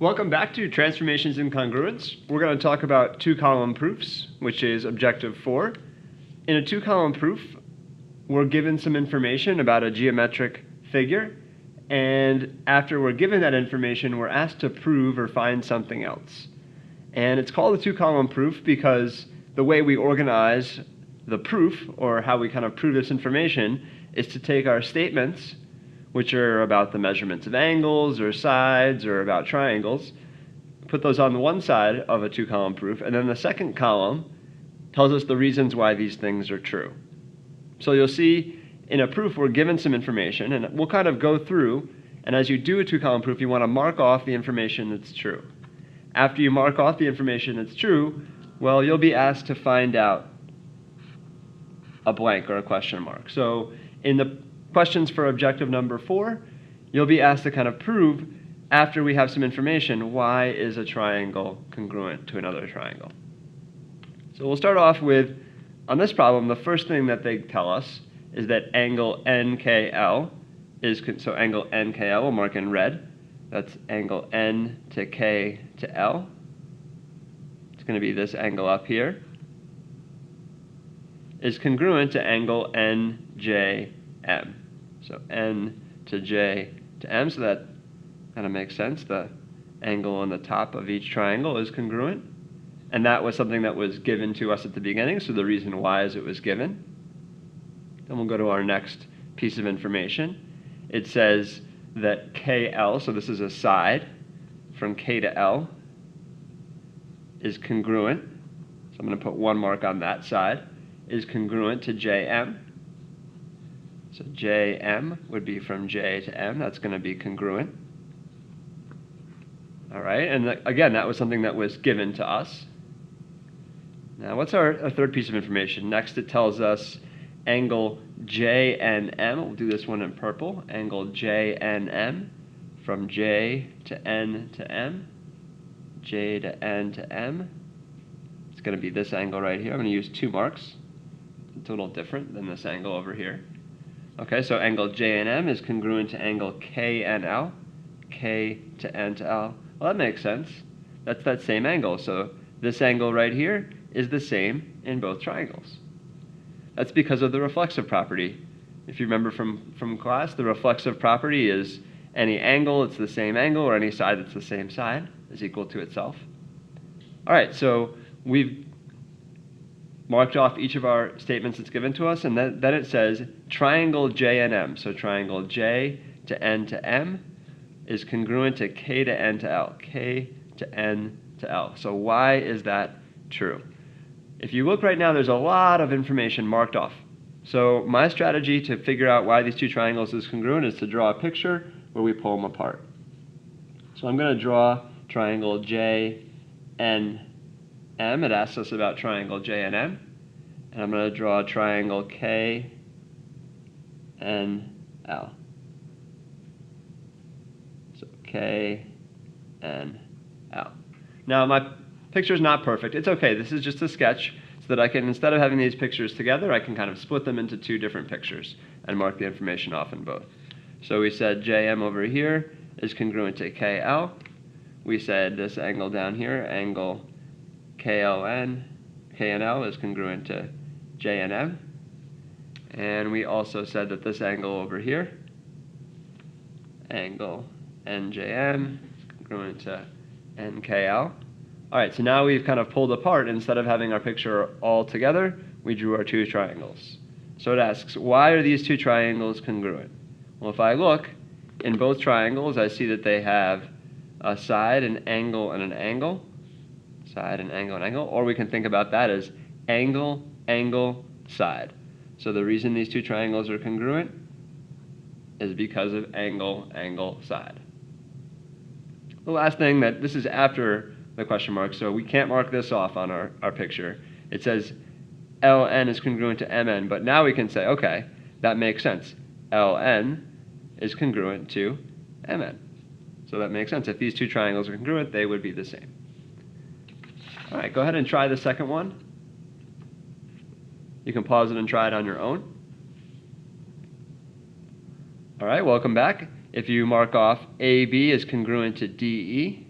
Welcome back to Transformations in Congruence. We're going to talk about two-column proofs, which is objective 4. In a two-column proof, we're given some information about a geometric figure, and after we're given that information, we're asked to prove or find something else. And it's called a two-column proof because the way we organize the proof, or how we kind of prove this information, is to take our statements, which are about the measurements of angles or sides or about triangles, put those on the one side of a two-column proof, and then the second column tells us the reasons why these things are true. So you'll see in a proof we're given some information, and we'll kind of go through, and as you do a two-column proof, you want to mark off the information that's true. After you mark off the information that's true, well, you'll be asked to find out a blank or a question mark. So in the questions for objective number 4, you'll be asked to kind of prove, after we have some information, why is a triangle congruent to another triangle. So we'll start off with, on this problem, the first thing that they tell us is that angle NKL is, so angle NKL we'll mark in red. That's angle N to K to L. It's going to be this angle up here. Is congruent to angle NJM. So N to J to M, so that kind of makes sense. The angle on the top of each triangle is congruent. And that was something that was given to us at the beginning, so the reason why is it was given. Then we'll go to our next piece of information. It says that KL, so this is a side from K to L, is congruent. So I'm going to put one mark on that side, is congruent to JM. So JM would be from J to M. That's going to be congruent. All right, and again, that was something that was given to us. Now, what's our third piece of information? Next, it tells us angle JNM. We'll do this one in purple. Angle JNM from J to N to M. J to N to M. It's going to be this angle right here. I'm going to use 2 marks. It's a little different than this angle over here. Okay, so angle JNM is congruent to angle KNL, K to N to L. Well, that makes sense. That's that same angle. So this angle right here is the same in both triangles. That's because of the reflexive property. If you remember from class, the reflexive property is any angle that's the same angle or any side that's the same side is equal to itself. All right, so we've marked off each of our statements that's given to us, and then it says triangle J and M. So triangle J to N to M is congruent to K to N to L. K to N to L. So why is that true? If you look right now, there's a lot of information marked off. So my strategy to figure out why these two triangles is congruent is to draw a picture where we pull them apart. So I'm going to draw triangle J N M. It asks us about triangle JNM. And I'm going to draw a triangle KNL. So KNL. Now my picture is not perfect. It's okay. This is just a sketch so that I can, instead of having these pictures together, I can kind of split them into 2 different pictures and mark the information off in both. So we said JM over here is congruent to KL. We said this angle down here, angle KNL is congruent to JNM. And we also said that this angle over here, angle NJM, is congruent to NKL. All right, so now we've kind of pulled apart. Instead of having our picture all together, we drew our 2 triangles. So it asks, why are these 2 triangles congruent? Well, if I look, in both triangles, I see that they have a side, an angle, and an angle. Side and angle and angle, or we can think about that as angle, angle, side. So the reason these 2 triangles are congruent is because of angle, angle, side. The last thing, that this is after the question mark, so we can't mark this off on our picture. It says LN is congruent to MN, but now we can say, okay, that makes sense. LN is congruent to MN. So that makes sense. If these 2 triangles are congruent, they would be the same. All right, go ahead and try the second one. You can pause it and try it on your own. All right, welcome back. If you mark off AB is congruent to DE,